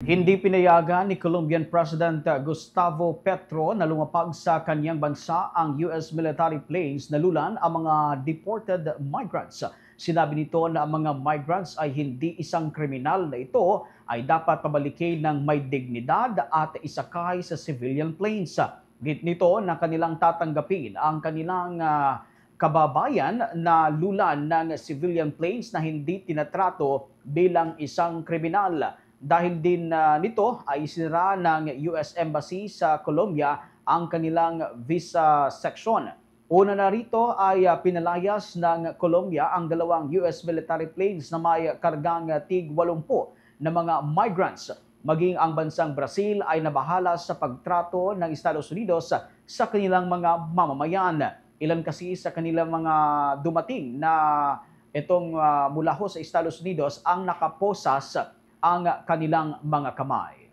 Hindi pinayagan ni Colombian President Gustavo Petro na lumapag sa kanyang bansa ang US military planes na lulan ang mga deported migrants. Sinabi nito na ang mga migrants ay hindi isang kriminal na ito ay dapat pabalikin ng may dignidad at isakay sa civilian planes. Git nito na kanilang tatanggapin ang kanilang kababayan na lulan ng civilian planes na hindi tinatrato bilang isang kriminal. Dahil din nito ay isinara ng US Embassy sa Colombia ang kanilang visa section. Una na rito ay pinalayas ng Colombia ang dalawang US military planes na may kargang tig-80 na mga migrants. Maging ang bansang Brazil ay nabahala sa pagtrato ng Estados Unidos sa kanilang mga mamamayan. Ilan kasi sa kanilang mga dumating na itong mula ho sa Estados Unidos ang nakaposas ang kanilang mga kamay.